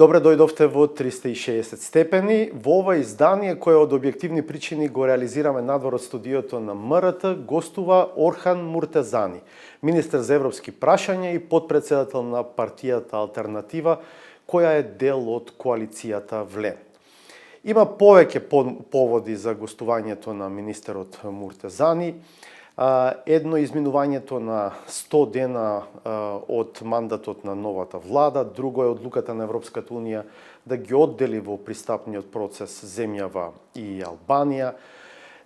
Добре дојдовте во 360 степени. Во ова издание кое од објективни причини го реализираме надвор од студиото на МРТ, гостува Орхан Муртезани, министер за европски прашања и потпредседател на партијата Алтернатива, која е дел од коалицијата ВЛЕ. Има повеќе поводи за гостувањето на министерот Муртезани. Едно изминувањето на 100 дена од мандатот на новата влада, друго е одлуката на Европската унија да ги оддели во пристапниот процес земјава и Албанија.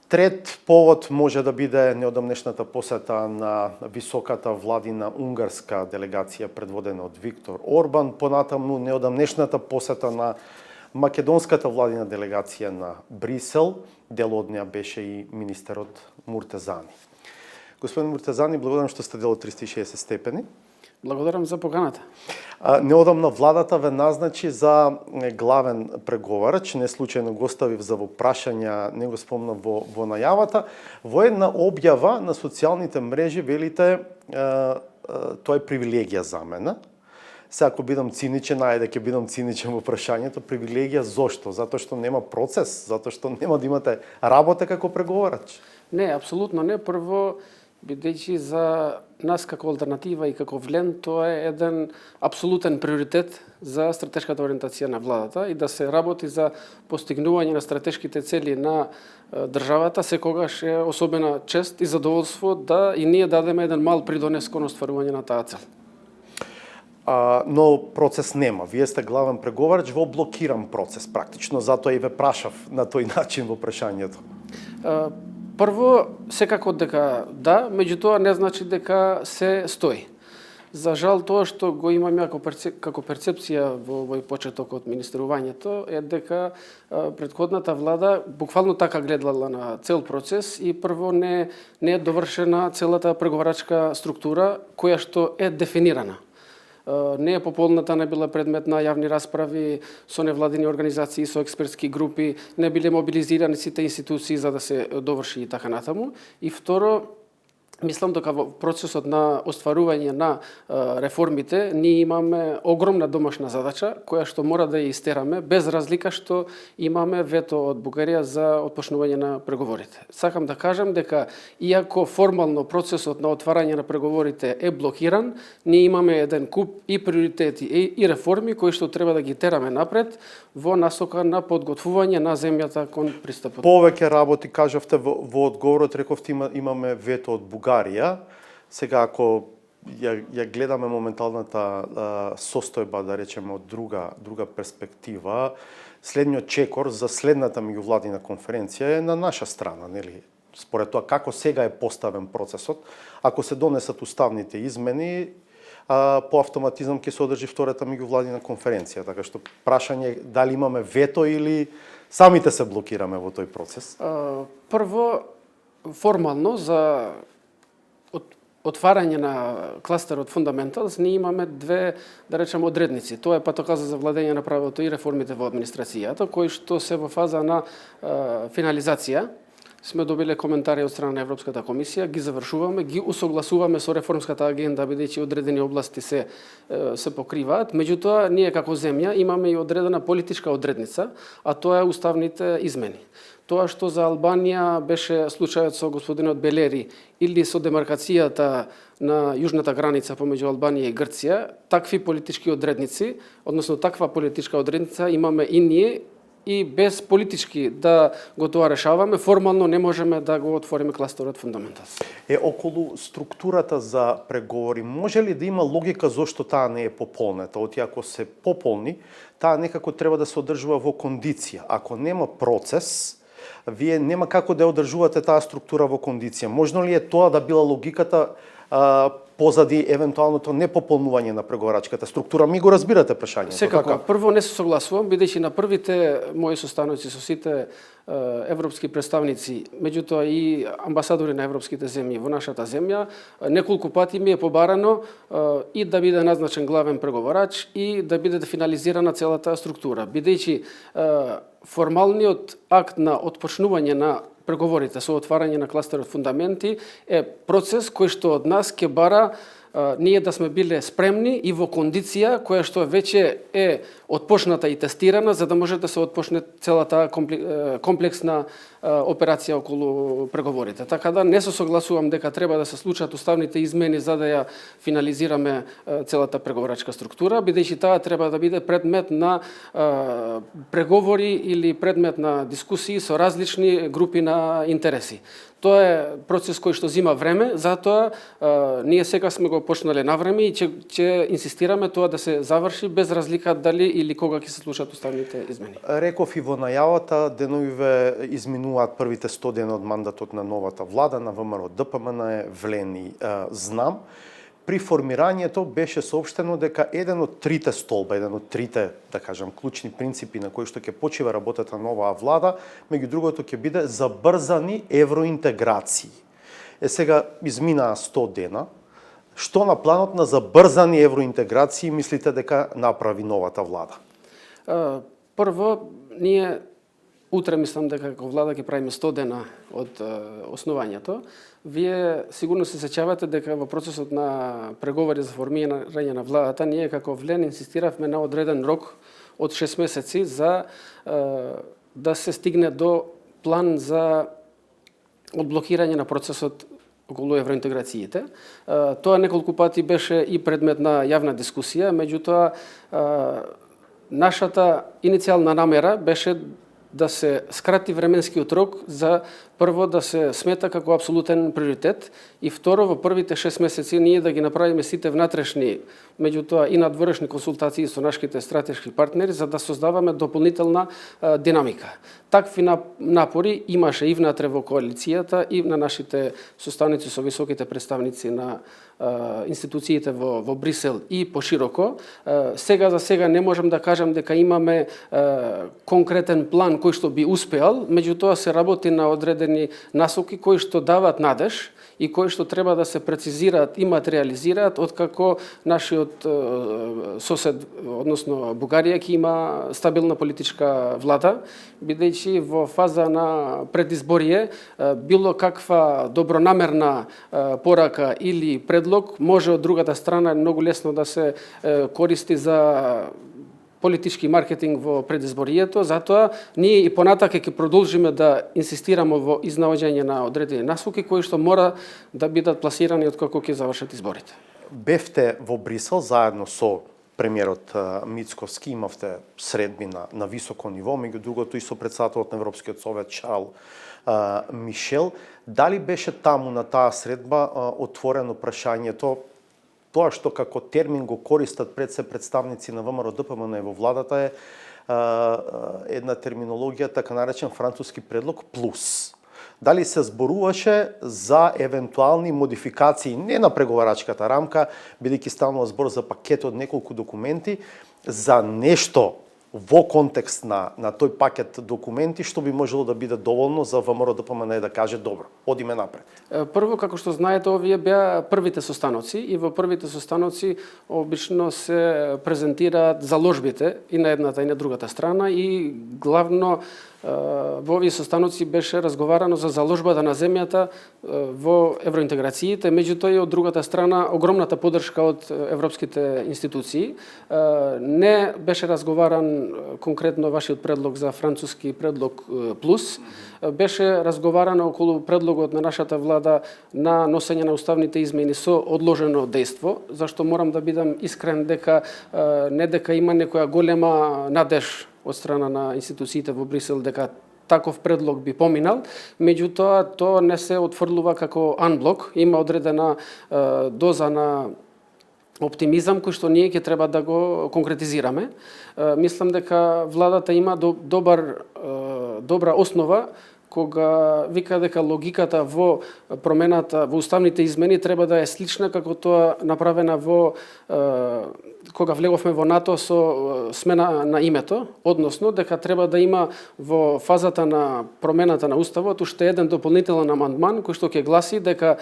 Трет повод може да биде неодамнешната посета на високата владина унгарска делегација предводена од Виктор Орбан, понатаму неодамнешната посета на македонската владина делегација на Брисел, дел од неа беше и министерот Муртезани. Господин Муртезани, благодарам што сте дел од 360 степени. Благодарам за поканата. Неодамна владата ве назначи за главен преговарач, не случајно го оставив за во прашања, не го спомнав во најавата. Во една објава на социјалните мрежи велите тоа е привилегија за мене. Се ако бидам циничен, ајде ќе бидам циничен во прашањето, привилегија зошто? Затоа што нема процес, затоа што нема да имате работа како преговарач. Не, апсолутно не. Прво, бидејќи за нас како алтернатива и како ВЛЕН, тоа е еден апсолутен приоритет за стратешката ориентација на владата и да се работи за постигнување на стратешките цели на државата, секогаш е особена чест и задоволство да и ние дадеме еден мал придонес кон остварување на таа цел. Но процес нема. Вие сте главен преговарач во блокиран процес практично, затоа и ве прашав на тој начин во прашањето. Прво, секако дека да, меѓутоа не значи дека се стои. За жал, тоа што го имам како перцепција во овој почеток од министерувањето е дека претходната влада буквално така гледала на цел процес и прво не е довршена целата преговарачка структура која што е дефинирана. Не е пополната, не била предмет на јавни расправи со невладини организации, со експертски групи, не биле мобилизирани сите институции за да се доврши и така натаму. И второ, мислам дека во процесот на остварување на реформите ние имаме огромна домашна задача која што мора да ја истераме без разлика што имаме вето од Бугарија за отпочнување на преговорите. Сакам да кажам дека иако формално процесот на отварање на преговорите е блокиран, ние имаме еден куп и приоритети и реформи кои што треба да ги тераме напред во насока на подготвување на земјата кон пристапот. Повеќе работи кажавте во одговорот, рековте имаме вето од Бугарија. Сега ако ја гледаме моменталната состојба, да речеме од друга перспектива, следниот чекор за следната меѓувладина конференција е на наша страна, нели? Според тоа како сега е поставен процесот, ако се донесат уставните измени, по автоматизам ќе се одржи втората меѓувладина конференција, така што прашање дали имаме вето или самите се блокираме во тој процес? Прво, формално за отварање на кластерот Fundamentals, ние имаме две, да речеме, одредници. Тоа е патоказа за владење на правото и реформите во администрацијата, кои што се во фаза на финализација. Сме добиле коментари од страна на Европската комисија, ги завршуваме, ги усогласуваме со реформската агенда, бидејќи одредени области се покриваат. Меѓутоа, ние како земја имаме и одредена политичка одредница, а тоа е уставните измени. Тоа што за Албанија беше случајот со господинот Белери или со демаркацијата на јужната граница помеѓу Албанија и Грција, такви политички одредници, односно таква политичка одредница имаме и ние, и без политички да го тоа решаваме, формално не можеме да го отвориме кластерот Fundamentals. Околу структурата за преговори, може ли да има логика зошто таа не е пополнета? Оти ако се пополни, таа некако треба да се одржува во кондиција. Ако нема процес, вие нема како да одржувате таа структура во кондиција. Можно ли е тоа да била логиката позади евентуалното непополнување на преговарачката структура? Ми го разбирате прашањето, секако, така? Прво не се согласувам, бидејќи на првите мои состаноци со сите европски представници, меѓутоа и амбасадори на европските земји во нашата земја, неколку пати ми е побарано и да биде назначен главен преговарач и да биде финализирана целата структура, бидејќи формалниот акт на отпочнување на преговорите со отварање на кластерот Фундаменти е процес кој што од нас ќе бара ние да сме биле спремни и во кондиција која што веќе е отпочната и тестирана, за да може да се отпочне целата комплексна операција околу преговорите. Така да не се согласувам дека треба да се случат уставните измени за да ја финализираме целата преговорачка структура, бидејќи таа треба да биде предмет на преговори или предмет на дискусии со различни групи на интереси. Тоа е процес кој што зима време, затоа ние сега сме го почнале на време и ќе инсистираме тоа да се заврши без разлика дали или кога ќе се случат уставните измени. Реков и во најавата, деновиве изминуваат првите 100 дена од мандатот на новата влада, на ВМРО ДПМН е влен и знам. При формирањето беше соопштено дека еден од трите столба, еден од трите, да кажам, клучни принципи на кои што ќе почива работата на оваа влада, меѓу другото ќе биде забрзани евроинтеграции. Сега изминаа 100 дена. Што на планот на забрзани евроинтеграции мислите дека направи новата влада? Прво, ние утре мислам дека како влада ќе правиме 100 дена од основањето. Вие сигурно се сеќавате дека во процесот на преговори за формирање на владата, ние како влен инсистиравме на одреден рок од 6 месеци за да се стигне до план за одблокирање на процесот околу евроинтеграциите. Тоа неколку пати беше и предмет на јавна дискусија, меѓутоа нашата иницијална намера беше да се скрати временскиот рок за прво да се смета како апсолутен приоритет и второ во првите 6 месеци ние да ги направиме сите внатрешни, меѓутоа и надворешни консултации со нашите стратешки партнери за да создаваме дополнителна динамика. Такви напори имаше и внатре во коалицијата и на нашите составници со високите представници на институциите во Брисел и пошироко. Сега за сега не можам да кажам дека имаме конкретен план кој што би успеал, меѓутоа се работи на одредени насоки кои што дават надеж и кои што треба да се прецизираат и материализираат откако нашиот сосед, односно Бугарија, ќе има стабилна политичка влада, бидејќи во фаза на предизборие било каква добронамерна порака или предлог може од другата страна многу лесно да се користи за политички маркетинг во предизборието, затоа ние и понатака ќе продолжиме да инсистираме во изнаоѓање на одредени насоки кои што мора да бидат пласирани откако ќе завршат изборите. Бевте во Брисел заедно со премиерот Мицковски, имавте средби на високо ниво, меѓу другото и со претседателот на Европскиот совет Шарл Мишел. Дали беше таму на таа средба отворено прашањето тоа што како термин го користат пред се представници на ВМРО ДПМН во владата е една терминологија така наречен француски предлог плюс. Дали се зборуваше за евентуални модификации не на преговарачката рамка, бидејќи станува збор за пакет од неколку документи, за нешто во контекст на тој пакет документи што би можело да биде доволно за ВМРО ДПМН да каже добро, одиме напред. Прво, како што знаете, овие беа првите состаноци и во првите состаноци обично се презентираат заложбите и на едната и на другата страна и главно во овие состаноци беше разговарано за заложбата на земјата во евроинтеграциите, меѓутоа и од другата страна огромната поддршка од европските институции. Не беше разговаран конкретно вашиот предлог за француски предлог плюс, беше разговарано околу предлогот на нашата влада на носење на уставните измени со одложено дејство, зашто морам да бидам искрен дека не дека има некоја голема надеж од страна на институциите во Брисел дека таков предлог би поминал, меѓутоа тоа не се отфрлува како анблок, има одредена доза на оптимизам кој што ние ќе треба да го конкретизираме. Мислам дека владата има добра основа кога вика дека логиката во промената во уставните измени треба да е слична како тоа направена во кога влеговме во НАТО со смена на името, односно дека треба да има во фазата на промената на уставот уште еден дополнителен амандман кој што ќе гласи дека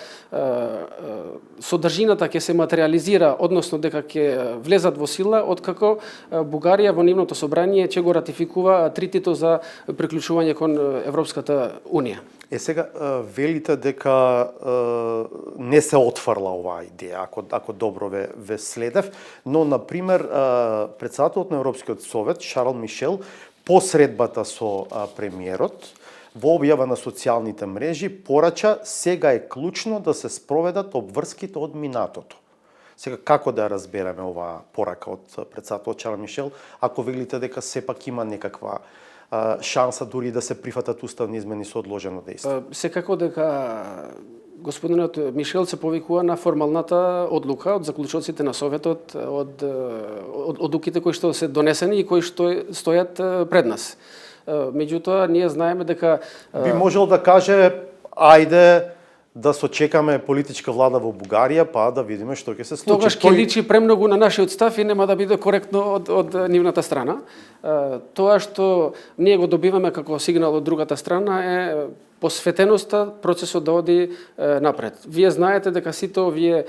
содржината ќе се материализира, односно дека ќе влезат во сила откако Бугарија во нивното собрание ќе го ратификува тритито за приклучување кон Европската Европската Унија. Сега, велите дека не се отфрла оваа идеја, ако добро ве следев, но, например, председателот на Европскиот совет, Шарл Мишел, по средбата со премиерот, во објава на социјалните мрежи, порача сега е клучно да се спроведат обврските од минатото. Сега, како да ја разбереме оваа порака од председателот Шарл Мишел, ако велите дека сепак има некаква шанса дури да се прифатат уставни измени со одложено дејство? Секако дека господинот Мишел се повикува на формалната одлука од заклучоците на Советот, од одлуките кои што се донесени и кои што стојат пред нас. Меѓутоа, ние знаеме дека... Би можел да каже, ајде да сочекаме политичка влада во Бугарија, па да видиме што ќе се случи. Тогаш ќе личи премногу на нашиот став и нема да биде коректно од нивната страна. Тоа што ние го добиваме како сигнал од другата страна е посветеноста процесот да оди напред. Вие знаете дека сите овие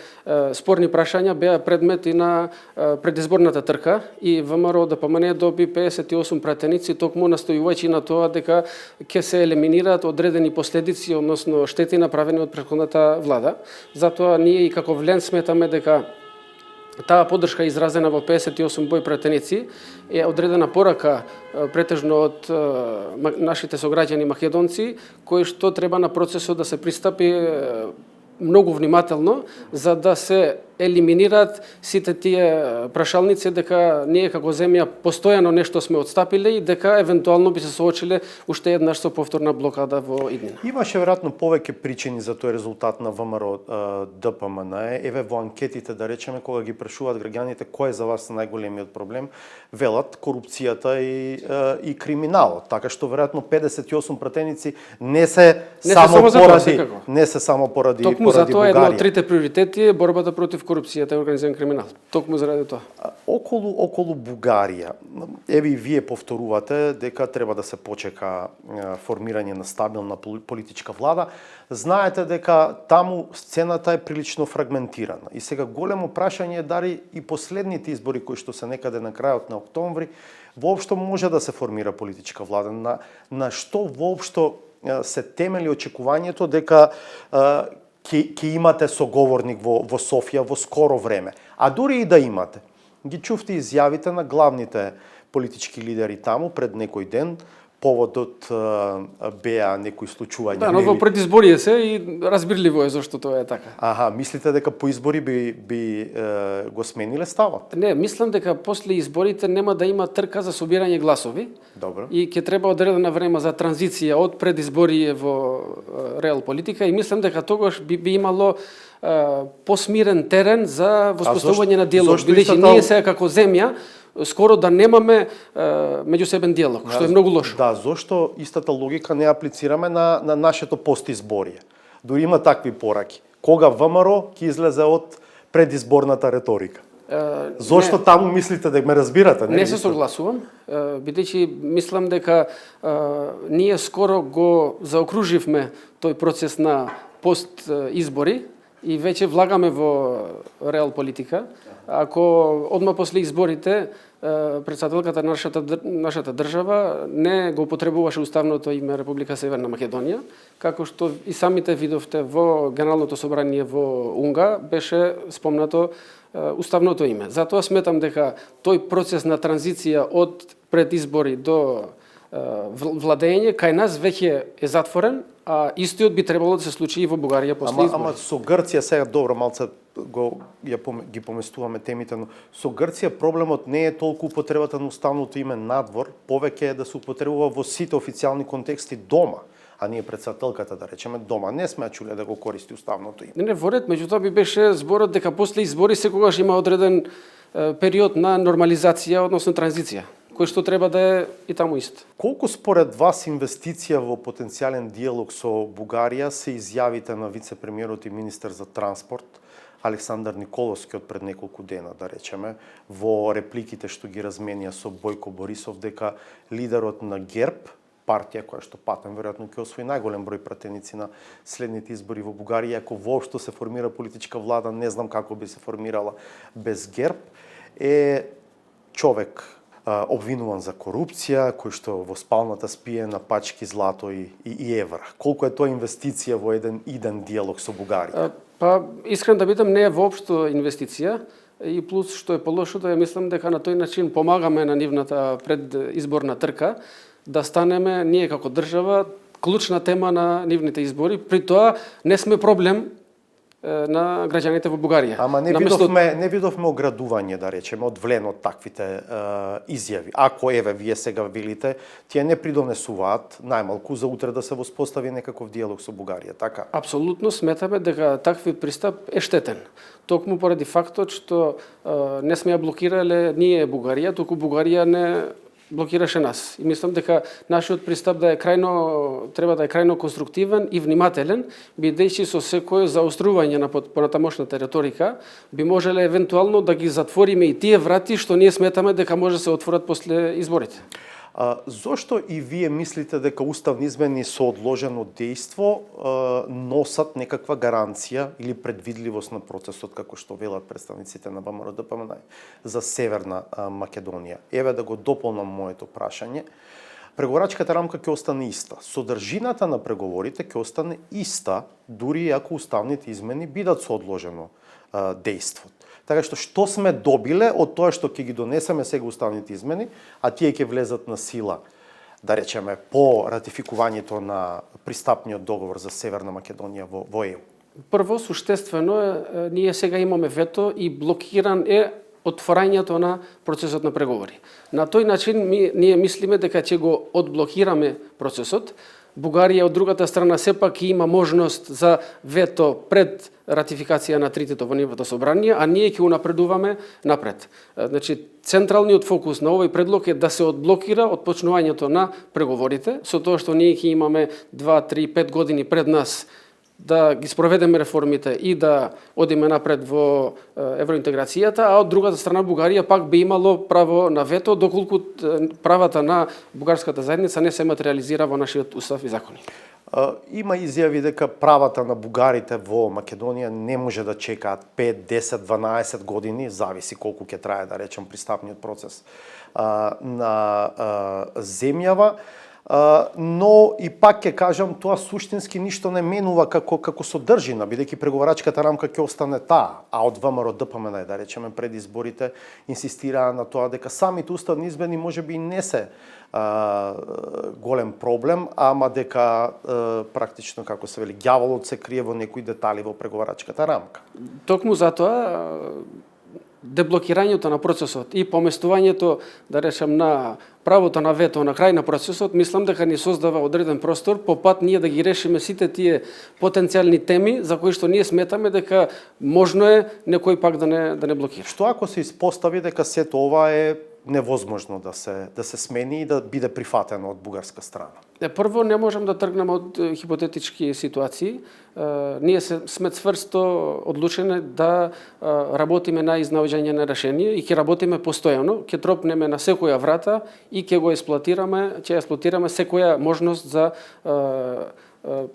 спорни прашања беа предмет и на предизборната трка и ВМРО ДПМН доби 58 пратеници, токму настојувајќи на тоа дека ќе се елиминираат одредени последици, односно штети направени од претходната влада. Затоа ние и како ВЛЕН сметаме дека таа поддршка изразена во 58 бој пратеници е одредена порака претежно од нашите сограѓани македонци, кои што треба на процесот да се пристапи многу внимателно, за да се елиминираат сите тие прашалници дека ние како земја постојано нешто сме отстапиле и дека евентуално би се соочиле уште еднаш со повторна блокада во иднина. Имаше веројатно повеќе причини за тој резултат на ВМРО ДПМН. Еве во анкетите, да речеме, кога ги прашуваат граѓаните кој е за вас најголемиот проблем, велат корупцијата и криминалот. Така што веројатно 58 пратеници не се само поради Токму затоа Бугарија. едно од трите приоритети е борбата против корупцијата и организиран криминал. Токму заради тоа. Околу Бугарија, еве и вие повторувате дека треба да се почека формирање на стабилна политичка влада. Знаете дека таму сцената е прилично фрагментирана. И сега големо прашање е дали и последните избори кои што се некаде на крајот на октомври воопшто може да се формира политичка влада. На што воопшто се темели очекувањето дека ќе имате соговорник во Софија во скоро време. А дури и да имате, ги чувте изјавите на главните политички лидери таму пред некој ден, поводот беа некои случувања. Да, но во предизборие се и разбирливо е зашто тоа е така. Мислите дека по избори би го смениле ставот? Не, мислам дека после изборите нема да има трка за собирање гласови. Добро. И ќе треба одредено време за транзиција од предизборие во реал политика и мислам дека тогаш би имало посмирен терен за воспоставување на диалог. Бидејќи ние сега како земја скоро да немаме меѓусебен диалог, што е многу лошо. Да, зошто истата логика не аплицираме на нашето постизборие? Дури има такви пораки. Кога ВМРО ќе излезе од предизборната реторика? Зошто таму мислите дека ме разбирате? Не се согласувам, бидејќи мислам дека ние скоро го заокруживме тој процес на пост избори и веќе влагаме во реал политика. Ако одма после изборите председателката на нашата држава не го употребуваше уставното име Република Северна Македонија, како што и самите видовте во Генералното собрание во Унга беше спомнато уставното име. Затоа сметам дека тој процес на транзиција од предизбори до владење кај нас веќе е затворен, а истиот би требало да се случи и во Бугарија после избори. Ама со Грција сега добро малце ги поместуваме темите, но со Грција проблемот не е толку употребата на уставното име надвор, повеќе е да се употребува во сите официјални контексти дома, а ние председателката, да речеме, дома не сме чуле да го користи уставното име. Не, во ред, меѓутоа би беше зборот дека после избори секогаш има одреден период на нормализација, односно транзиција, кој што треба да е и таму исто. Колку според вас инвестиција во потенцијален диалог со Бугарија се изјавите на вице-премиерот и министер за транспорт Александар Николовски од пред неколку дена, да речеме, во репликите што ги разменија со Бојко Борисов, дека лидерот на ГЕРБ, партија која што патем веројатно ќе освои најголем број пратеници на следните избори во Бугарија, ако воопшто се формира политичка влада, не знам како би се формирала без ГЕРБ, е човек обвинуван за корупција, кој што во спалната спие на пачки злато и евра. Колку е тоа инвестиција во еден иден диалог со Бугарија? Па, искрен да бидам, не е воопшто инвестиција. И плюс, што е полошото, ја мислам дека на тој начин помагаме на нивната предизборна трка да станеме ние како држава клучна тема на нивните избори. При тоа не сме проблем на граѓаните во Бугарија. Ама не видовме оградување, да речеме, одвлен од таквите изјави. Ако вие сега велите, тие не придонесуваат најмалку за утре да се воспостави некаков диалог со Бугарија, така? Апсолутно сметаме дека такви пристап е штетен. Токму поради фактот што не сме ја блокирале ние Бугарија, туку Бугарија не блокираше нас. И мислам дека нашиот пристап треба да е крајно конструктивен и внимателен, бидејќи со секое заострување на понатамошната реторика би можеле евентуално да ги затвориме и тие врати што ние сметаме дека може да се отворат после изборите. Зошто и вие мислите дека уставни измени со одложено дејство носат некаква гаранција или предвидливост на процесот, како што велат представниците на ВМРО-ДПМН за Северна Македонија? Еве да го дополнам моето прашање. Преговорачката рамка ќе остане иста. Содржината на преговорите ќе остане иста, дури ако уставните измени бидат со одложено дејство. Така што сме добиле од тоа што ќе ги донесеме сега уставните измени, а тие ќе влезат на сила, да речеме, по ратификувањето на пристапниот договор за Северна Македонија во ЕУ? Прво, суштествено е, ние сега имаме вето и блокиран е отворањето на процесот на преговори. На тој начин ние мислиме дека ќе го одблокираме процесот. Бугарија од другата страна сепак има можност за вето пред ратификација на тритето во нивото собрание, а ние ќе унапредуваме напред. Значи, централниот фокус на овој предлог е да се одблокира отпочнувањето на преговорите, со тоа што ние ќе имаме 2, 3, 5 години пред нас да ги спроведеме реформите и да одиме напред во евроинтеграцијата, а од другата страна Бугарија пак би имало право на вето доколку правата на бугарската заедница не се материализира во нашиот устав и закони. Има изјави дека правата на бугарите во Македонија не може да чекаат 5, 10, 12 години, зависи колку ќе трае, да речем, пристапниот процес на земјава. Но и пак ќе кажам, тоа суштински ништо не менува како содржина, бидејќи преговорачката рамка ќе остане таа, а од ВМРО-ДПМН, да речеме, пред изборите инсистираа на тоа дека самите уставни измени можеби не се голем проблем, ама дека практично, како се вели, ѓаволот се крие во некои детали во преговорачката рамка. Токму затоа деблокирањето на процесот и поместувањето, да речем, на правото на вето на крај на процесот, мислам дека ни создава одреден простор по пат ние да ги решиме сите тие потенцијални теми за кои што ние сметаме дека можно е некој пак да не блокира. Што ако се испостави дека сето ова е невозможно да се смени и да биде прифатено од бугарска страна? Прво, не можам да тргнем од хипотетички ситуации. Ние сме цврсто одлучени да работиме на изнаоѓање на решение и ќе работиме постојано, ќе тропнеме на секоја врата и ќе експлоатираме секоја можност за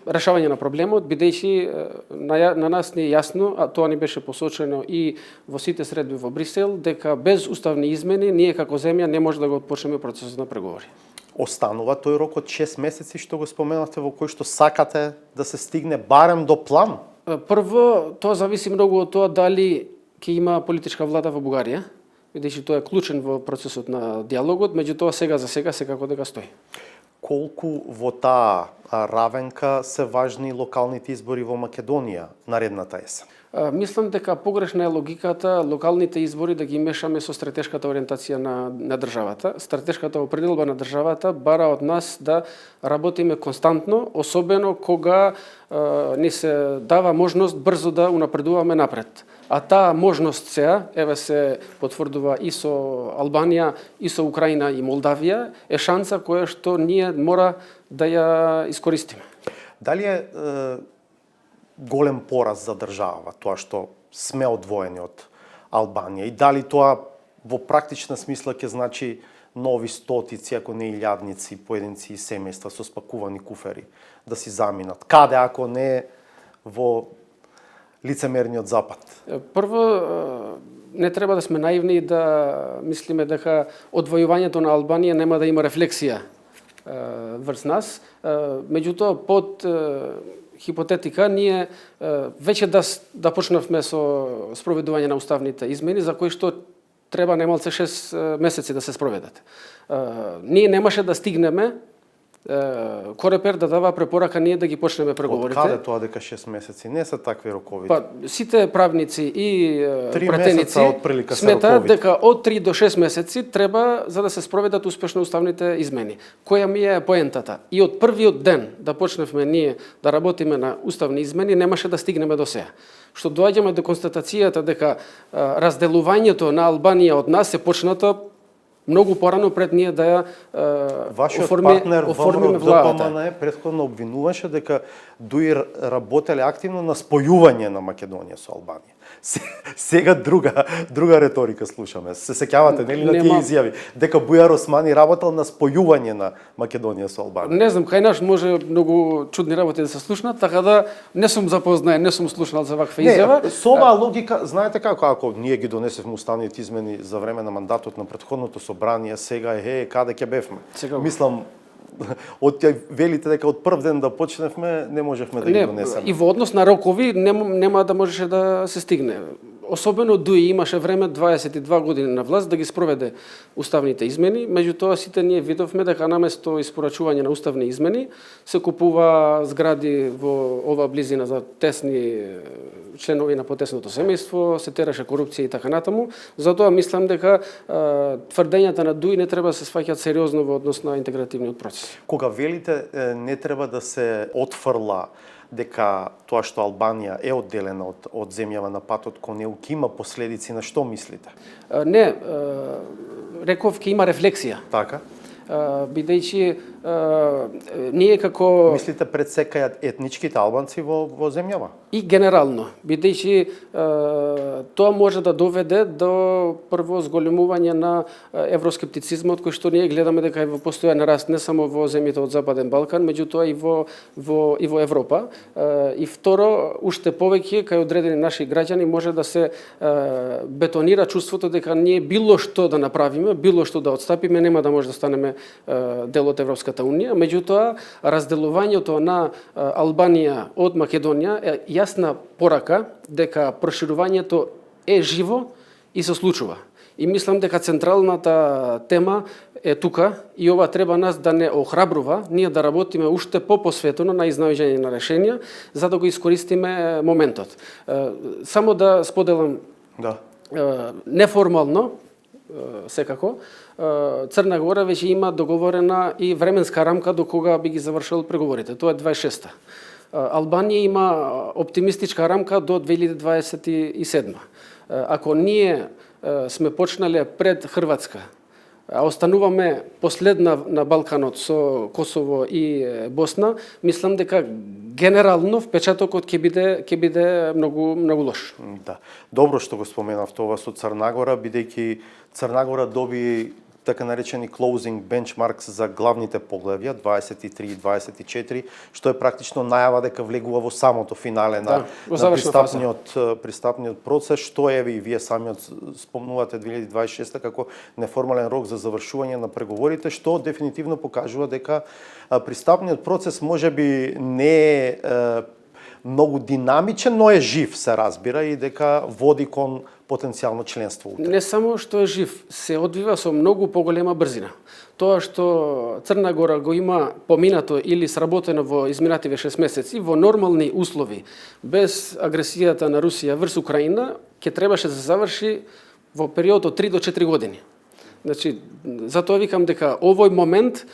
решавање на проблемот, бидејќи на нас не е јасно, а тоа ни беше посочено и во сите средби во Брисел, дека без уставни измени ние како земја не може да го отпочнеме процесот на преговори. Останува тој рок од 6 месеци што го споменавте, во кој што сакате да се стигне барем до план? Прво, тоа зависи многу од тоа дали ќе има политичка влада во Бугарија, бидејќи тоа е клучен во процесот на диалогот, меѓутоа сега за сега секако дека стои. Колку во таа равенка се важни локалните избори во Македонија наредната есен? Мислам дека погрешна е логиката локалните избори да ги мешаме со стратешката ориентација на државата. Стратешката определба на државата бара од нас да работиме константно, особено кога ни се дава можност брзо да унапредуваме напред. А таа можност сега, еве се потврдува и со Албанија, и со Украина и Молдавија, е шанса која што ние мора да ја искористиме. Дали е голем пораз за држава тоа што сме одвоени од Албанија и дали тоа во практична смисла ќе значи нови стотици, ако не илјадници, поединци и семејства со спакувани куфери да си заминат? Каде ако не во лицемерниот запад? Прво, не треба да сме наивни и да мислиме дека одвојувањето на Албанија нема да има рефлексија врз нас. Меѓутоа, под хипотетика, ние веќе да почнавме со спроведување на уставните измени, за кои што треба немалце 6 месеци да се спроведат. Ние немаше да стигнеме Корепер да дава препорака ние да ги почнеме преговорите. Од каде тоа дека 6 месеци? Не се такви рокови. Па, сите правници и 3 пратеници месеца отприлика се сметаат роковите. дека од 3 до 6 месеци треба за да се спроведат успешно уставните измени. Која ми е поентата? И од првиот ден да почневме ние да работиме на уставни измени, немаше да стигнеме до сега. Што доаѓаме до констатацијата дека разделувањето на Албанија од нас е почнато многу порано пред ние да ја Вашиот партнер оформиме ВМРО владата. ДПМН претходно обвинуваше дека дуи работеле активно на спојување на Македонија со Албанија. Сега друга реторика слушаме. Се сеќавате нели на тие изјави дека Бујар Османи работел на спојување на Македонија со Албанија. Не знам, кај наш може многу чудни работи да се слушнат, така да не сум запознаен, не сум слушнал за ваква изјава. Не, со оваа логика, знаете како, ако ние ги донесевме уставните измени за време на мандатот на претходното собрание, сега каде ќе бевме? Сега... Мислам, од ја велите дека од прв ден да почневме, не можевме да ги донесеме. И во однос на рокови нема да можеше да се стигне. Особено Дуи имаше време 22 години на власт да ги спроведе уставните измени, меѓутоа сите ние видовме дека наместо испорачување на уставни измени се купува згради во ова близина за тесни членови на потесното семејство, се тераше корупција и така натаму. Затоа мислам дека тврдењата на Дуи не треба да се сваќаат сериозно во однос на интегративниот процес. Кога велите не треба да се отфрла дека тоа што Албанија е одделена од земјава на патот кон ЕУ, ќе има последици, на што мислите? Не, реков ќе има рефлексија. Така? Бидејќи ние како... Мислите пресекајат етничките албанци во земјава? И генерално, бидејќи тоа може да доведе до прво зголемување на евроскептицизмот кој што ние гледаме дека е во постојан раст не само во земјите од Западен Балкан, меѓутоа и во Европа. И второ, уште повеќе кај одредени наши граѓани може да се бетонира чувството дека ние било што да направиме, било што да отстапиме, нема да може да станеме дел од Европската Унија. Меѓутоа, разделувањето на Албанија од Македонија е јасна порака дека проширувањето е живо и се случува. И мислам дека централната тема е тука и ова треба нас да не охрабрува, ние да работиме уште посветено на изнаоѓање на решенија, за да го искористиме моментот. Само да споделам неформално, секако, Црна Гора веќе има договорена и временска рамка до кога би ги завршил преговорите. Тоа е 26-та. Албанија има оптимистичка рамка до 2027. Ако ние сме почнале пред Хрватска, а остануваме последна на Балканот со Косово и Босна, мислам дека генерално впечатокот ќе биде многу лош. Да. Добро што го споменав тоа со Црна Гора, бидејќи Црна Гора доби така наречени closing benchmarks за главните поглавја 23 и 24, што е практично најава дека влегува во самото финале на пристапниот процес, што е и вие самиот спомнувате 2026 како неформален рок за завршување на преговорите, што дефинитивно покажува дека пристапниот процес можеби не е многу динамичен, но е жив, се разбира, и дека води кон потенцијално членство утре. Не само што е жив, се одвива со многу поголема брзина. Тоа што Црна Гора го има поминато или сработено во изминативе 6 месеци, во нормални услови, без агресијата на Русија врз Украина, ќе требаше да се заврши во период од 3 до 4 години. Значи, затоа викам дека овој момент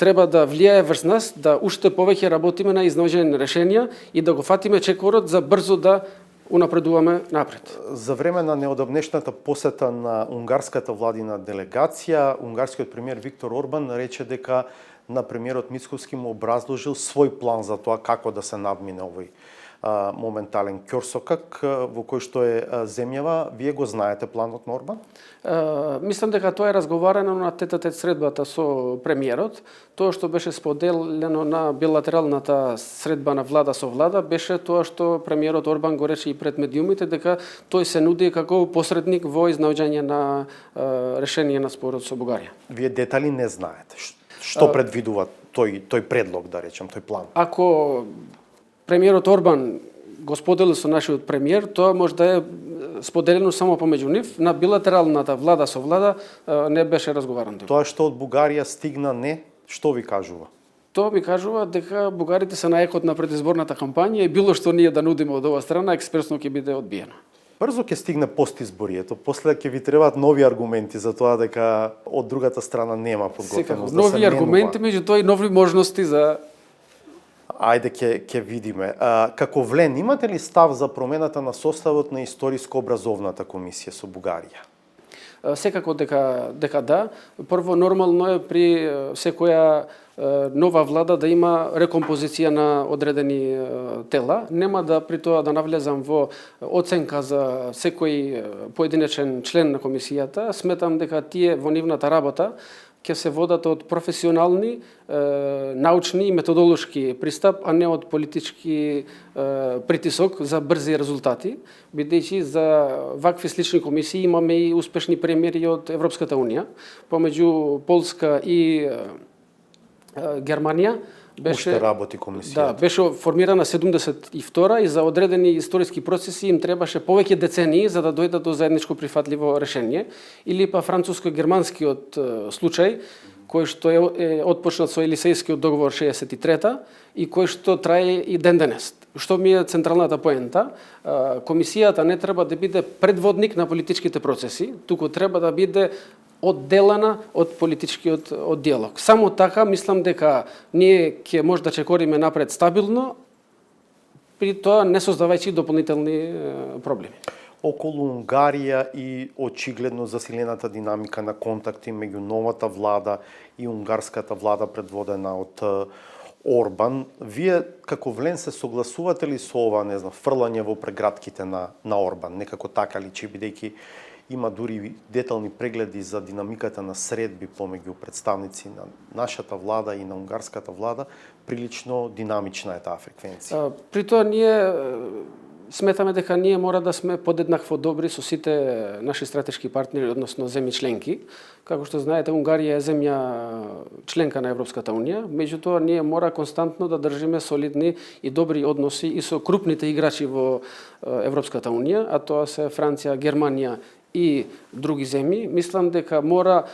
треба да влијае врз нас, да уште повеќе работиме на изнаоѓање на решенија и да го фатиме чекорот за брзо да унапредуваме напред. За време на неодамнешната посета на унгарската владина делегација, унгарскиот премиер Виктор Орбан рече дека на премиерот Мицкоски му образложил свој план за тоа како да се надмине овој моментален ќорсокак во кој што е земјава. Вие го знаете планот на Орбан? Мислам дека тоа е разговарано на тет-а-тет средбата со премиерот. Тоа што беше споделено на билатералната средба на влада со влада беше тоа што премиерот Орбан го рече и пред медиумите дека тој се нуди како посредник во изнаоѓање на решение на спорот со Бугарија. Вие детали не знаете. Што предвидува тој предлог, да речем, тој план? Ако премиерот Орбан го сподели со нашиот премиер, тоа може да е споделено само помеѓу нив. На билатералната влада со влада не беше разговарано. Тоа што од Бугарија стигна не, што ви кажува? Тоа ми кажува дека бугарите се на екот на предизборната кампања и било што ние да нудиме од оваа страна експресно ќе биде одбиено. Брзо ќе стигне постизборието, после ќе ви требаат нови аргументи за тоа дека од другата страна нема подготвеност. Нови аргументи, меѓутоа и нови можности за Ајде ќе видиме. Како Влен, имате ли став за промената на составот на Историско-образовната комисија со Бугарија? Секако дека да. Прво, нормално е при секоја нова влада да има рекомпозиција на одредени тела. Нема да при тоа да навлезам во оценка за секој поединечен член на комисијата. Сметам дека тие во нивната работа ќе се водат од професионални, научни и методолошки пристап, а не од политички притисок за брзи резултати, бидејќи за вакви слични комисии имаме и успешни примери од Европската унија, помеѓу Полска и Германија. Уште работи комисијата. Да, беше формирана 72 и за одредени историски процеси им требаше повеќе децении за да дојдат до заедничко прифатливо решение. Или па француско-германскиот случај, кој што е отпочнат со Елисејскиот договор 63-та и кој што трае и ден денес. Што ми е централната поента, комисијата не треба да биде предводник на политичките процеси, туку треба да биде одделена од политичкиот диалог. Само така мислам дека ние ќе може да чекориме напред стабилно, при тоа не создавајќи дополнителни проблеми. Околу Унгарија и очигледно засилената динамика на контакти меѓу новата влада и унгарската влада предводена од Орбан, вие како Влен се согласувате ли со ова, не знам, фрлање во прегратките на Орбан, некако така личи, бидејќи има дури детални прегледи за динамиката на средби помеѓу представници на нашата влада и на унгарската влада, прилично динамична е таа фреквенција. При тоа ние сметаме дека ние мора да сме подеднакво добри со сите наши стратешки партнери, односно земји членки. Како што знаете, Унгарија е земја членка на Европската унија, меѓутоа ние мора константно да држиме солидни и добри односи и со крупните играчи во Европската унија, а тоа се Франција, Германија и други земји. Мислам дека мора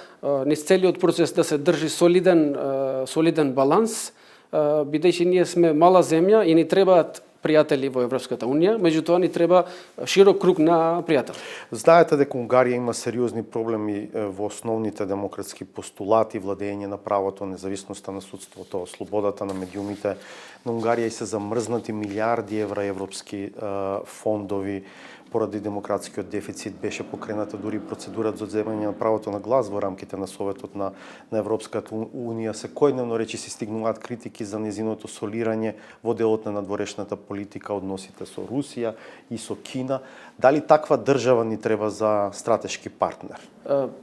низ целиот процес да се држи солиден баланс, бидејќи ние сме мала земја и ни требаат пријатели во Европската унија, меѓутоа ни треба широк круг на пријатели. Знаете дека Унгарија има сериозни проблеми во основните демократски постулати, владење на правото, независноста на судството, слободата на медиумите. На Унгарија и се замрзнати милиарди евра европски фондови. Поради демократскиот дефицит беше покрената дури процедура за одземање на правото на глас во рамките на Советот на Европската унија. Секојдневно речи се стигнуваат критики за незиното солирање во делот на надворешната политика, односите со Русија и со Кина. Дали таква држава ни треба за стратешки партнер?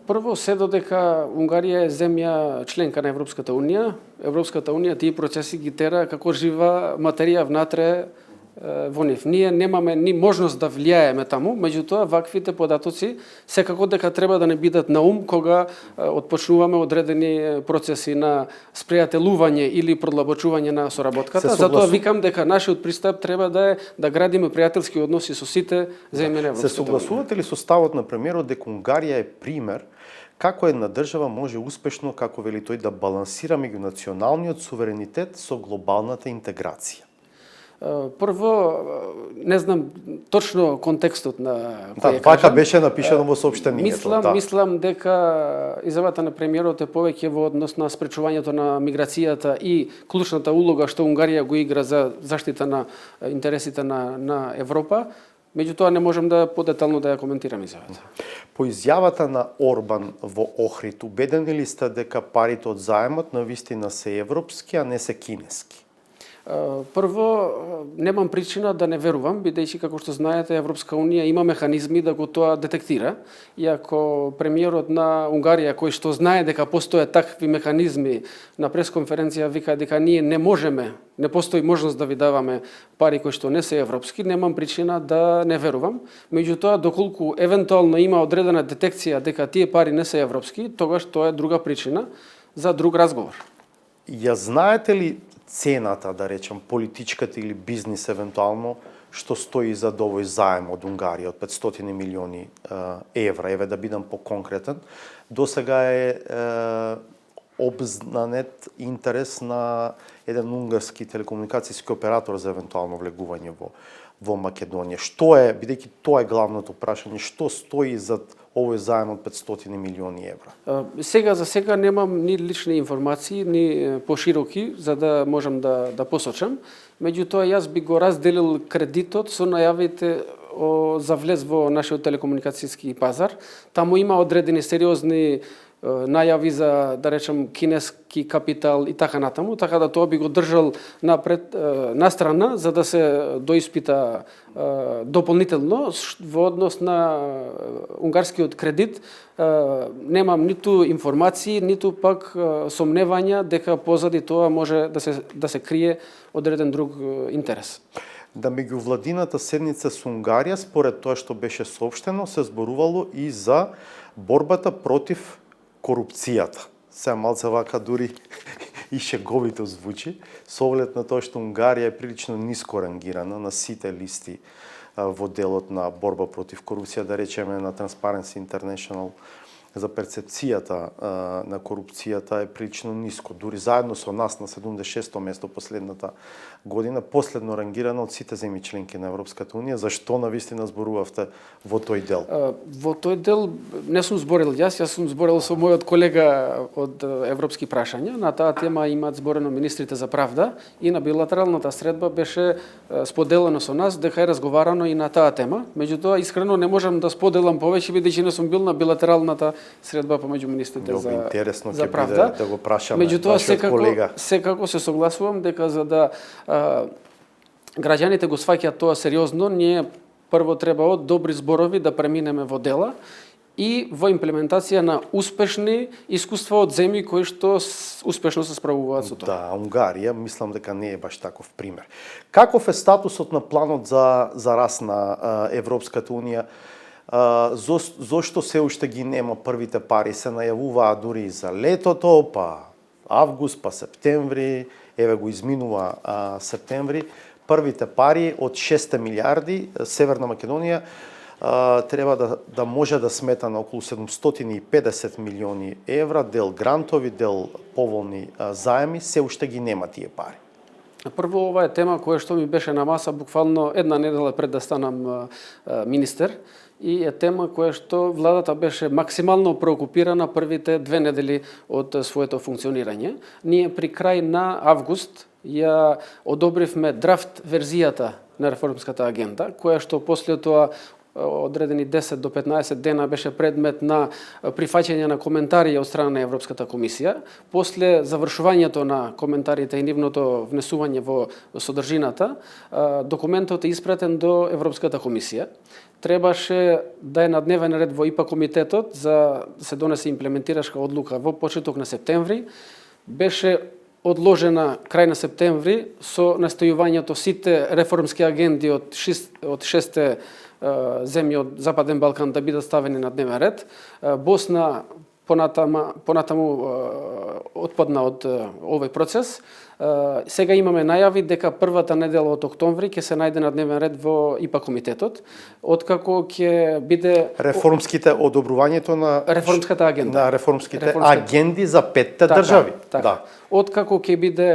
Прво, се додека Унгарија е земја членка на Европската унија, Европската унија тие процеси ги тера како жива материја внатре во нив. Ние немаме ни можност да влијаеме таму, меѓутоа ваквите податоци секако дека треба да не бидат на ум кога отпочнуваме одредени процеси на спријателување или продлабочување на соработката. Затоа викам дека нашиот пристап треба да е да градиме пријателски односи со сите земји на Европската унија. Се согласувате ли со ставот на премиерот дека Унгарија е пример како една држава може успешно, како вели тој, да балансира меѓу националниот суверенитет со глобалната интеграција? Прво, не знам точно контекстот на кој така беше напишано во соопштението. Мислам дека изјавата на премиерот е повеќе во однос на спречувањето на миграцијата и клучната улога што Унгарија го игра за заштита на интересите на Европа. Меѓутоа не можам да подетално да ја коментирам изјавата. По изјавата на Орбан во Охрид, убедени ли сте дека парите од заемот навистина се европски, а не се кинески? Прво, немам причина да не верувам, бидејќи, како што знаете, Европска Унија има механизми да го тоа детектира. И ако премиерот на Унгарија, кој што знае дека постојат такви механизми, на пресконференција вика дека ние не можеме, не постои можност да ви даваме пари кои што не се европски, немам причина да не верувам. Меѓутоа, доколку евентуално има одредена детекција дека тие пари не се европски, тогаш тоа е друга причина за друг разговор. Ја знаете ли цената, да речем, политичката или бизнис евентуално, што стои за овој заем од Унгарија од 500 милиони евра? Еве да бидам поконкретен. Досега е обзнанет интерес на еден унгарски телекомуникацијски оператор за евентуално влегување во Македонија. Што е, бидејќи тоа е главното прашање, што стои за овој заем од 500 милиони евра? Сега за сега немам ни лични информации, ни пошироки, за да можам да посочам. Меѓутоа, јас би го разделил кредитот со најавите за влез во нашиот телекомуникацијски пазар. Таму има одредени сериозни најави за, да речем, кинески капитал и така натаму, така да тоа би го држал на страна за да се доиспита дополнително во однос на унгарскиот кредит. Немам ниту информации, ниту пак сомневања дека позади тоа може да се крие одреден друг интерес. Да меѓувладината седница со Унгарија, според тоа што беше соопштено, се зборувало и за борбата против корупцијата. Се малце вака дури и шеговито звучи, со оглед на тоа што Унгарија е прилично ниско рангирана на сите листи во делот на борба против корупција, да речеме на Transparency International, за перцепцијата на корупцијата е прилично ниско. Дури заедно со нас на 76-то место последната година, последно рангирано од сите земји членки на Европската Унија. Зашто навистина зборувавте во тој дел? Во тој дел не сум зборил јас сум зборил со мојот колега од Европски прашања. На таа тема имаат зборено министрите за правда и на билатералната средба беше споделено со нас дека е разговарано и на таа тема. Меѓутоа, искрено не можам да споделам повеќе, бидејќи не сум бил на билатералната средба помеѓу министрите за правда. Да го прашаме. Меѓутоа, секако се согласувам дека за да граѓаните го сваќаат тоа сериозно, ние прво треба од добри зборови да преминеме во дела и во имплементација на успешни искуства од земји кои што успешно се справуваат со тоа. Да, Унгарија мислам дека не е баш таков пример. Каков е статусот на планот за раст на Европската Унија? Зошто се уште ги нема првите пари? Се најавуваа дури за летото, па август, па септември, еве го изминува септември. Првите пари од 6 милиарди Северна Македонија треба да може да смета на околу 750 милиони евра, дел грантови, дел поволни заеми, се уште ги нема тие пари. Прво, ова е тема која што ми беше на маса буквално една недела пред да станам министер и е тема која што владата беше максимално преокупирана првите 2 недели од своето функционирање. Ние при крај на август ја одобривме драфт верзијата на реформската агенда, која што после тоа одредени 10 до 15 дена беше предмет на прифаќање на коментари од страна на Европската комисија. После завршувањето на коментарите и нивното внесување во содржината, документот е испратен до Европската комисија. Требаше да е на дневен ред во ИПА комитетот за да се донесе имплементирашка одлука во почеток на септември. Беше одложена крај на септември со настојувањето сите реформски агенди од 6 земји од Западен Балкан да бидат ставени на дневен ред. Босна понатаму отпадна од овој процес. Сега имаме најави дека првата недела од октомври ќе се најде на дневен ред во ИПА комитетот, откако ќе биде реформските одобрувањето на реформската агенда. На реформските агенди за 5 држави. Да. Откако ќе биде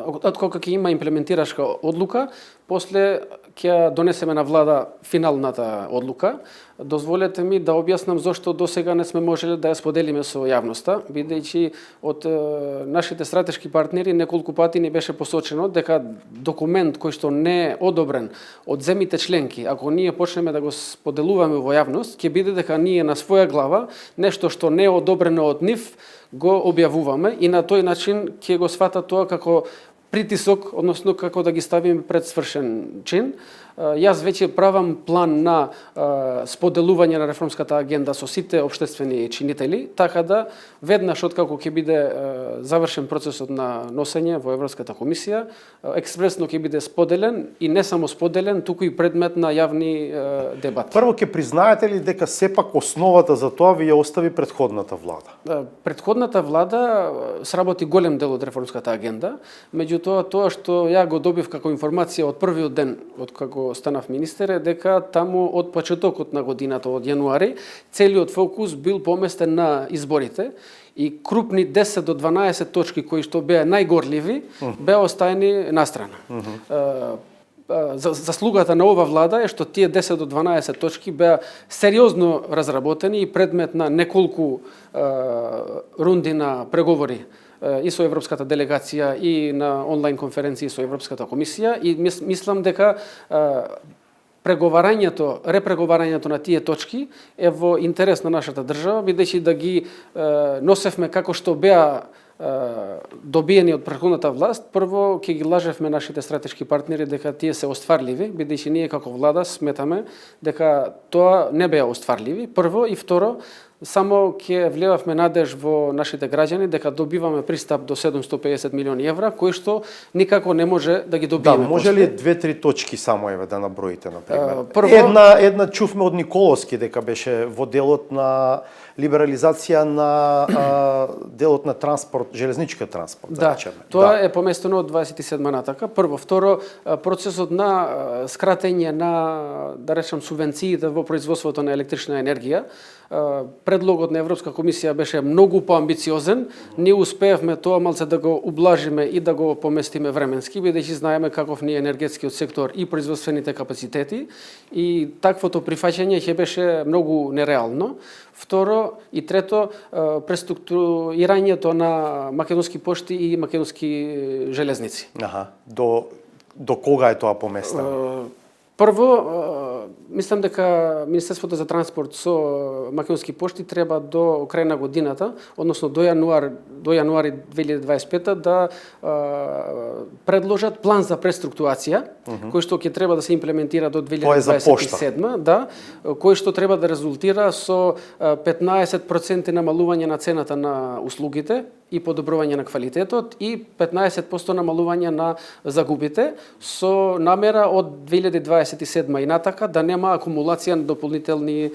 откако ќе има имплементирашка одлука, после ќе донесеме на влада финалната одлука. Дозволете ми да објаснам зошто досега не сме можеле да ја споделиме со јавноста, бидејќи од нашите стратешки партнери неколку пати ни беше посочено дека документ кој што не е одобрен од земјите членки, ако ние почнеме да го споделуваме во јавност, ќе биде дека ние на своја глава нешто што не е одобрено од нив го објавуваме и на тој начин ќе го сватат тоа како притисок, односно како да ги ставиме пред свршен чин. Јас веќе правам план на споделување на реформската агенда со сите општествени чинители, така да веднаш откако ќе биде завршен процесот на носење во Европската комисија, експресно ќе биде споделен и не само споделен, туку и предмет на јавни дебати. Прво ќе признаете ли дека сепак основата за тоа ви ја остави претходната влада? Претходната влада сработи голем дел од реформската агенда, меѓутоа тоа што ја го добив како информација од првиот ден од како станав министер е дека таму од почетокот на годината од јануари целиот фокус бил поместен на изборите и крупни 10 до 12 точки кои што беа најгорливи беа оставени настрана. Заслугата на ова влада е што тие 10 до 12 точки беа сериозно разработени и предмет на неколку рунди на преговори и со Европската делегација и на онлайн конференции со Европската комисија и мислам дека репреговарањето на тие точки е во интерес на нашата држава, бидејќи да ги носевме како што беа добиени од претходната власт, прво ќе ги лажевме нашите стратешки партнери дека тие се остварливи, бидејќи ние како влада сметаме дека тоа не беа остварливи, прво, и второ, само ќе влевавме надеж во нашите граѓани дека добиваме пристап до 750 милиони евра, кои што никако не може да ги добиеме. Да, може ли 2-3 точки само да наброите, например? Прво, една чувме од Николовски дека беше во делот на либерализација на делот на транспорт, железнички транспорт, да речеме. Тоа е поместено од 27 натака. Прво, второ, процесот на скратење на, да речем, субвенциите во производството на електрична енергија. Предлогот на Европска комисија беше многу поамбициозен. Ние успеавме тоа малце да го ублажиме и да го поместиме временски, бидејќи знаеме каков ни е енергетскиот сектор и производствените капацитети и таквото прифаќање ќе беше многу нереално. Второ и трето, преструктурирањето на Македонски пошти и Македонски железници. До кога е тоа поместено? Прво, мислам дека Министерството за транспорт со Македонски пошти треба до крај на годината, односно до јануари 2025 да предложат план за преструктурација, кој што ќе треба да се имплементира до 2027, да, кој што треба да резултира со 15% намалување на цената на услугите и подобрување на квалитетот и 15% намалување на загубите со намера од 2027 и натака да нема акумулација на дополнителни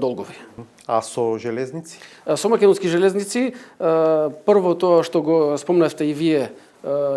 долгови. А со железници? Со Македонски железници, прво тоа што го спомнавте и вие,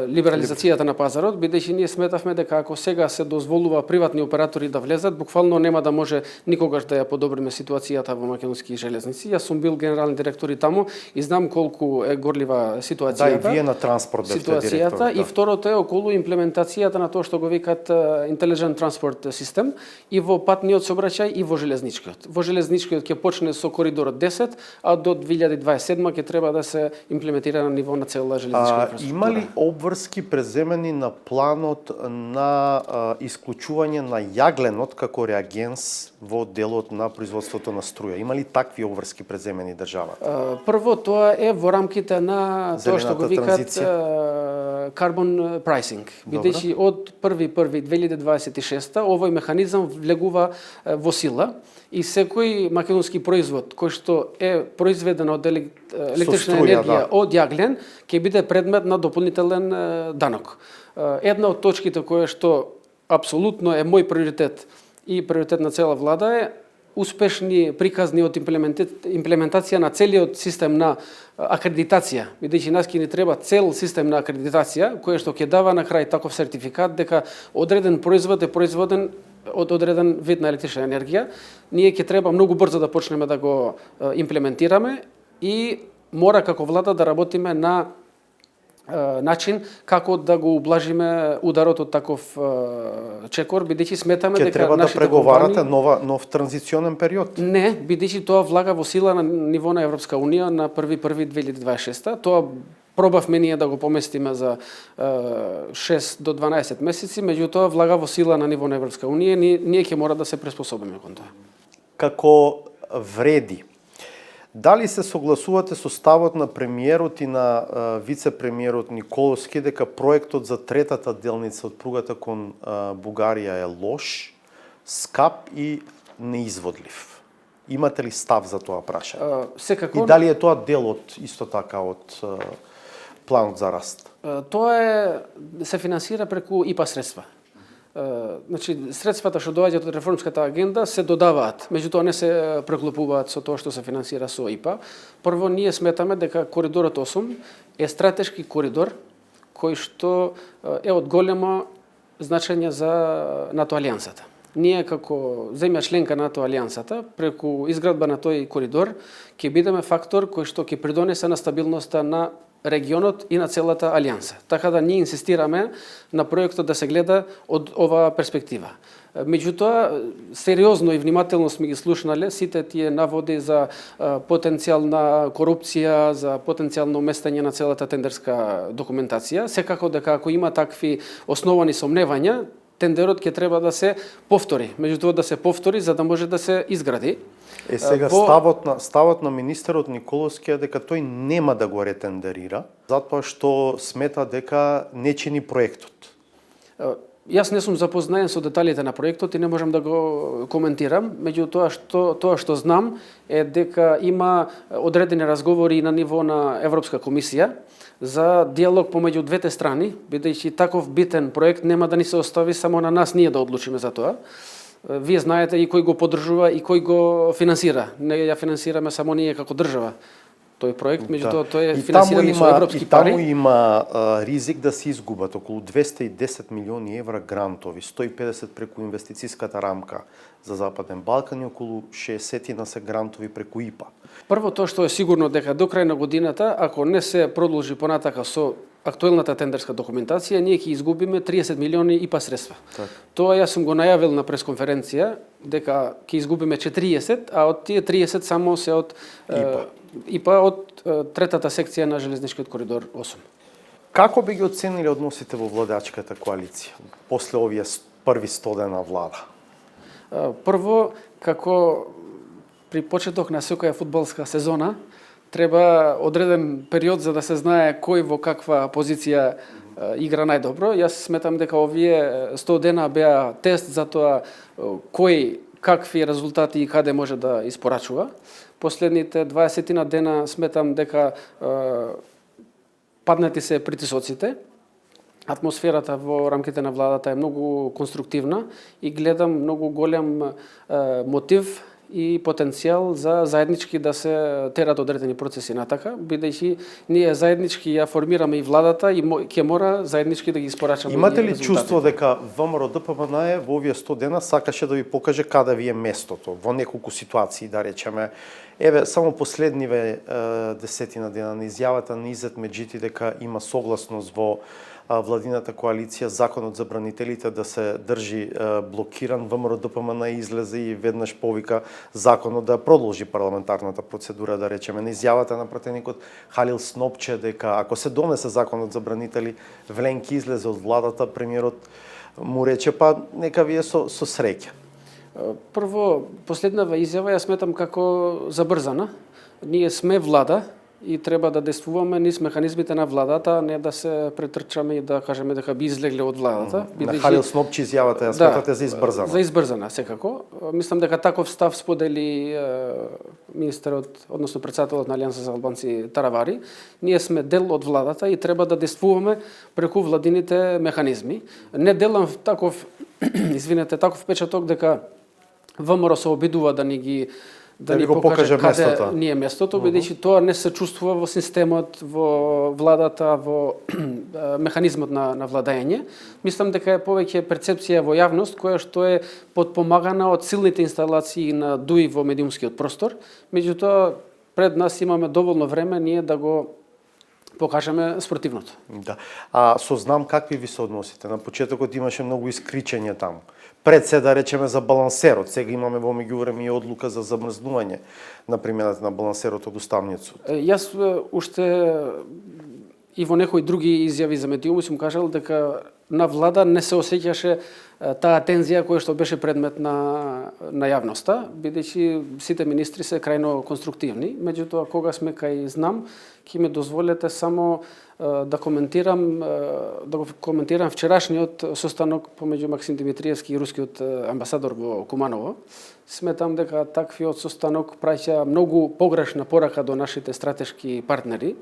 либерализацијата на пазарот, бидејќи ние сметавме дека ако сега се дозволува приватни оператори да влезат, буквално нема да може никогаш да ја подобриме ситуацијата во Македонски железници. Јас сум бил генерален директор и таму и знам колку е горлива ситуацијата. Да, и вие на транспорт бевте директор. И второто е околу имплементацијата на тоа што го викат Intelligent Transport System и во патниот сообраќај и во железничкиот. Во железничкиот ќе почне со коридорот 10, а до 2027 ќе треба да се имплементира на ниво на цела железничка инфраструктура. Има ли обврски преземени на планот на исклучување на јагленот како реагенс во делот на производството на струја? Има ли такви обврски преземени државата? Прво, тоа е во рамките на тоа што го викат carbon pricing. Бидејќи од 1.1.2026 овој механизам влегува во сила и секој македонски производ кој што е произведен од електрична енергија од јаглен ќе биде предмет на дополнителен данок. Една од точките која што апсолутно е мој приоритет и приоритет на цела влада е успешни приказни од имплементација на целиот систем на акредитација, бидејќи нас ќе ни треба цел систем на акредитација која што ќе дава на крај таков сертификат дека одреден производ е производен од одреден вид на електрична енергија. Ние ќе треба многу брзо да почнеме да го имплементираме и мора како влада да работиме на начин како да го ублажиме ударот од таков чекор, бидејќи сметаме дека треба да преговарате нов транзиционен период. Не, бидејќи тоа влага во сила на ниво на Европска унија на 1.1.2026. Тоа пробавме ние да го поместиме за 6 до 12 месеци, меѓутоа влага во сила на ниво на Европска унија, ние ќе мора да се приспособиме кон тоа. Како вреди Дали се согласувате со ставот на премиерот и на вице-премиерот Николовски дека проектот за третата делница од пругата кон Бугарија е лош, скап и неизводлив? Имате ли став за тоа прашање? Секако. И дали е тоа дел од исто така од планот за раст? Тоа се финансира преку ИПА средства. Значи, средствата што доаѓаат од реформската агенда се додаваат, меѓутоа не се преклопуваат со тоа што се финансира со ИПА. Прво, ние сметаме дека коридорот 8 е стратешки коридор кој што е од големо значење за НАТО алијансата. Ние како земја членка НАТО алијансата, преку изградба на тој коридор, ќе бидеме фактор кој што ќе придонесе на стабилноста на регионот и на целата алијанса. Така да ние инсистираме на проектот да се гледа од оваа перспектива. Меѓутоа, сериозно и внимателно сме ги слушнале сите тие наводи за потенцијална корупција, за потенцијално уместење на целата тендерска документација. Секако дека ако има такви основани сомневања, тендерот ќе треба да се повтори. Меѓутоа да се повтори за да може да се изгради. Сега ставот на министерот Николовски е дека тој нема да го ретендерира, затоа што смета дека не чини проектот. Јас не сум запознаен со деталите на проектот и не можам да го коментирам, меѓутоа тоа што знам е дека има одредени разговори на ниво на Европска комисија за диалог помеѓу двете страни, бидејќи таков битен проект нема да ни се остави само на нас ние да одлучиме за тоа. Вие знаете и кој го поддржува и кој го финансира. Не ја финансираме само ние како држава тој проект, меѓутоа тој е финансиран со европски пари. И таму има ризик да се изгубат околу 210 милиони евра грантови, 150 преку инвестицијската рамка за Западен Балкан и околу 60 на се грантови преку ИПА. Прво тоа што е сигурно дека до крај на годината, ако не се продолжи понатака со актуелната тендерска документација, ние ќе изгубиме 30 милиони ИПА средства. Так. Тоа јас сум го најавил на пресконференција дека ќе изгубиме 40, а од тие 30 само се од ИПА од третата секција на железничкиот коридор 8. Како би ги оценили односите во владачката коалиција после овие први 100 дена влада? Прво, како при почеток на секоја фудбалска сезона, треба одреден период за да се знае кој во каква позиција игра најдобро. Јас сметам дека овие 100 дена беа тест за тоа кој какви резултати и каде може да испорачува. Последните 20 дена сметам дека паднати се притисоците. Атмосферата во рамките на владата е многу конструктивна и гледам многу голем мотив и потенцијал за заеднички да се терат одредени процеси натака, бидејќи ние заеднички ја формираме и владата и ќе мора заеднички да ги испорачаме. Имате ли чувство дека ВМРО ДПМН во овие 100 дена сакаше да ви покаже каде ви е местото во неколку ситуации, да речеме? Еве, само последниве 10 дена на изјавата на Изет Меджити дека има согласност во владината коалиција законот за бранителите да се држи блокиран. ВМРО ДПМН излезе и веднаш повика законот да продолжи парламентарната процедура, да речеме. На изјавата на пратеникот Халил Снопче дека ако се донесе законот за бранители, Вленки излезе од владата, премиерот му рече па нека вие со среќа. Прво, последнава изјава ја сметам како забрзана. Ние сме влада и треба да действуваме низ механизмите на владата, а не да се претрчаме и да кажеме дека би излегле од владата. На Халил Снопче изјавата ја сметате за избрзана. За избрзана, секако. Мислам дека таков став сподели министерот, односно председателот на Алијанса за албанци Таравари. Ние сме дел од владата и треба да действуваме преку владините механизми. Не делам таков впечаток дека ВМРО се обидува да ни го покаже каде ни е местото, бидејќи тоа не се чувствува во системот, во владата, во механизмот на владење. Мислам дека е повеќе перцепција во јавност која што е подпомагана од силните инсталации на ДУИ во медиумскиот простор. Меѓутоа, пред нас имаме доволно време ние да го покажеме спротивното. Да. А сознам какви ви се односите. На почетокот имаше многу искричење таму. Пред се да речеме за балансерот, сега имаме во меѓувреме и одлука за замрзнување на примената на балансерот од Уставниот суд. Јас уште и во некои други изјави за медиуми сум кажал дека на влада не се осеќаше таа тензија која што беше предмет на јавноста, бидејќи сите министри се крајно конструктивни. Меѓутоа, кога сме кај знам, ќе ми дозволете само да го коментирам вчерашниот состанок помеѓу Максим Димитриевски и рускиот амбасадор во Куманово. Сметам дека таквиот состанок праќа многу погрешна порака до нашите стратешки партнери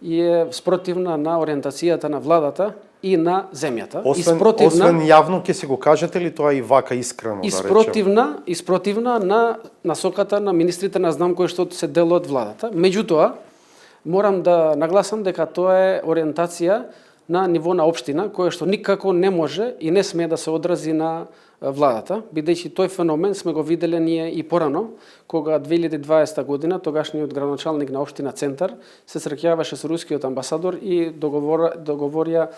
и е спротивна на ориентацијата на владата и на земјата. Освен јавно ќе се го кажете ли тоа и вака искрено, да речем? Спротивна на насоката на министрите на знам кои што се дел од владата. Меѓутоа, морам да нагласам дека тоа е ориентација на ниво на општина, која што никако не може и не смее да се одрази на владата, бидејќи тој феномен сме го виделе ние и порано, кога 2020 година тогашниот градоначалник на општина Центар се среќаваше со рускиот амбасадор и договорија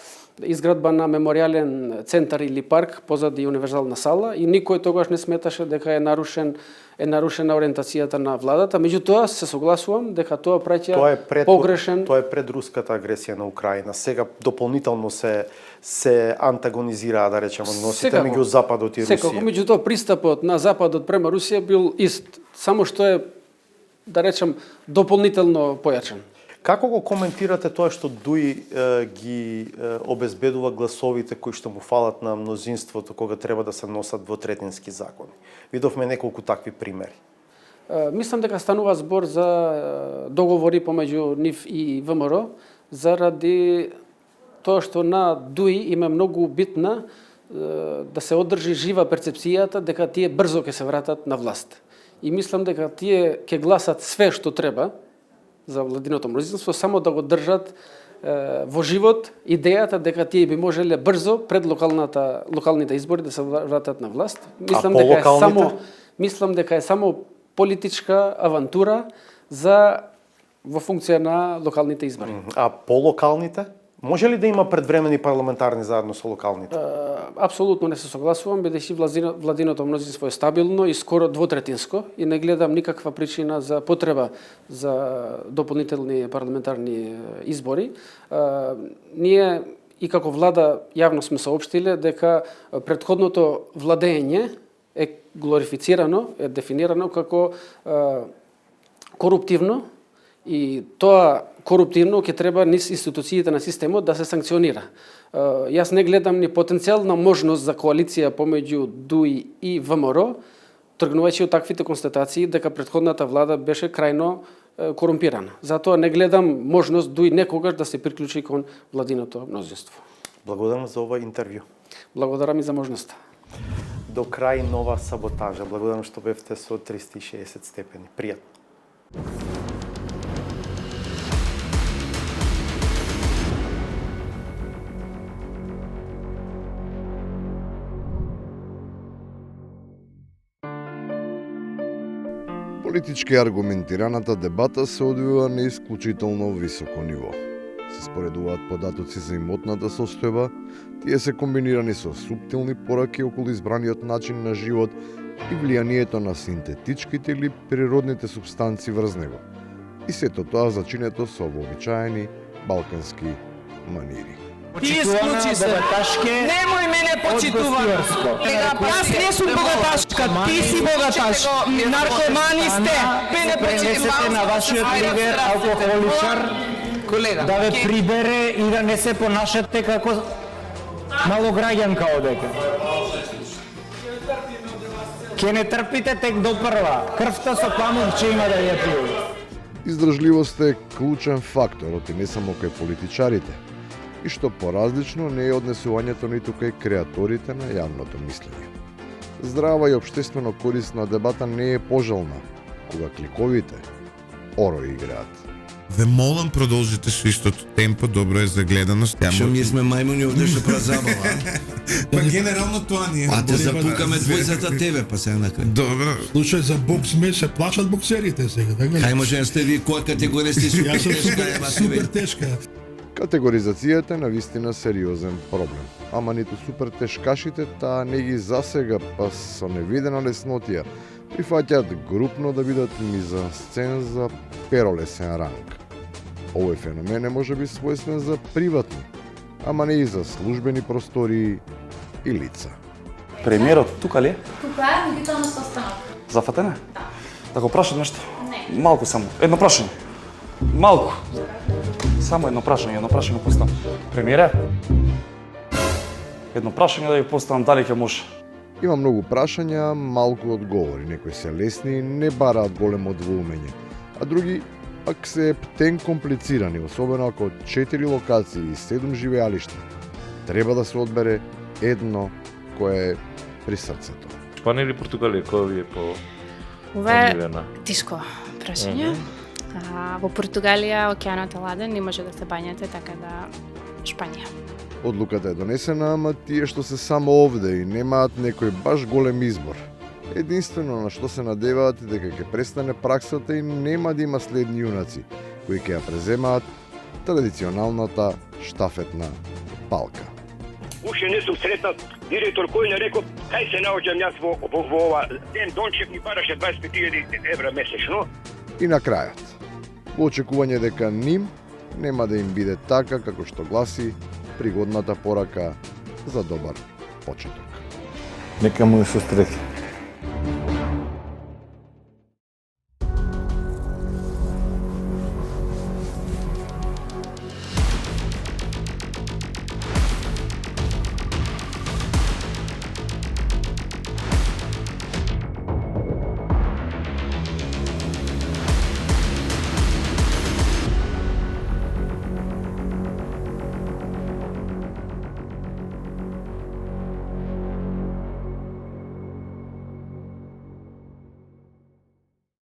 изградба на меморијален центар или парк позади универзална сала и никој тогаш не сметаше дека е нарушена ориентацијата на владата. Меѓутоа се согласувам дека тоа праќа погрешен. Тоа е пред руската агресија на Украина. Сега дополнително се антагонизираа, да речеме, односите меѓу Западот и Русија. Секако, меѓутоа пристапот на Западот према Русија бил ист, само што е, да речем, дополнително појачен. Како го коментирате тоа што ДУИ ги обезбедува гласовите кои што му фалат на мнозинството кога треба да се носат двотретински закони? Видовме неколку такви примери. Мислам дека станува збор за договори помеѓу нив и ВМРО заради тоа што на ДУИ им е многу битна да се одржи жива перцепцијата дека тие брзо ќе се вратат на власт. И мислам дека тие ќе гласат све што треба за владиното мнозинство, само да го држат во живот идејата дека тие би можеле брзо пред локалните избори да се вратат на власт. Мислам дека е само политичка авантура во функција на локалните избори. А по локалните? Може ли да има предвремени парламентарни заедно со локалните? Апсолутно не се согласувам, бидејќи владиното мнозинство е стабилно и скоро двотретинско и не гледам никаква причина за потреба за дополнителни парламентарни избори. Ние и како влада јавно сме соопштиле дека претходното владење е глорифицирано, е дефинирано како коруптивно и тоа коруптивно ќе треба низ институциите на системот да се санкционира. Јас не гледам ни потенцијална можност за коалиција помеѓу ДУИ и ВМРО, тргнувајќи од таквите констатации дека претходната влада беше крајно корумпирана. Затоа не гледам можност ДУИ некогаш да се приклучи кон владиното мнозинство. Благодарам за ова интервју. Благодарам и за можноста. До крај нова саботажа. Благодарам што бевте со 360 степени. Пријатно. Политички аргументираната дебата се одвива на исклучително високо ниво. Се споредуваат податоци за имотната состојба, тие се комбинирани со суптилни пораки околу избраниот начин на живот и влијанието на синтетичките или природните супстанци врз него. И сето тоа зачинето со вообичаени балкански манири. Ти исклучи се. Немој мене почитува. Јас не сум богаташка, ти си богаташ. Наркомани сте. Мене Пренесете на вашиот лидер алкохоличар да ве прибере и да не се понашате како малограѓанка одека. Ке не трпите тек до прва. Крвта со памукче има да ја пију. Издржливоста е клучен факторот и не само кај политичарите, и што поразлично не е однесувањето ниту кај креаторите на јавното мислење. Здрава и општествено корисна дебата не е пожелна, кога кликовите оро играат. Ве молам, продолжите со истото темпо, добро е за гледаност. Што ние сме мајмуни овде што прават забава, Па генерално тоа ни е. а те запукаме двојцата тебе, па сега на крај. Добро. Слушај, за бокс меч се плашат боксерите сега, така ли? Кај може да сте ви која категорија сте супер Јас сум тешка, ева се супер ве. тешка. Категоризацијата е навистина сериозен проблем, ама ниту супер тешкашите таа не ги засега, па со невидена леснотија прифаќаат групно да бидат мизансцен за перолесен ранг. Овој феномен е можеби својствен за приватни, ама не и за службени простории и лица. Премиерот тука ли е? Тука е, меѓутоа на состанок. Зафатена? Да го прашам нешто? Не. Малку само. Едно прашање. Малку. Само едно прашање поставам. Премиере? Едно прашање да ви поставам, дали ќе може? Има многу прашања, малку одговори. Некои се лесни, не бараат големо двоумење, а други пак се птен комплицирани, особено ако од 4 локации и 7 живеалишта треба да се одбере едно кое е при срцето. Шпанија или Португалија, кој ви е по Ова е омилена? тешко прашање. Во Португалија океанот е ладен, не може да се бањате, така да Шпанија. Одлуката е донесена, ама тие што се само овде и немаат некој баш голем избор. Единствено на што се надеваат е дека ќе престане праксата и нема да има следни јунаци, кои ќе ја преземаат традиционалната штафетна палка. Уште не сум сретнат директор кој не рекол кај се наоѓам јас во ова ден Дончев ми бараше 25.000 евра месечно. И на крајот, во очекување дека ним нема да им биде така како што гласи пригодната порака за добар почеток. Нека му се стрети.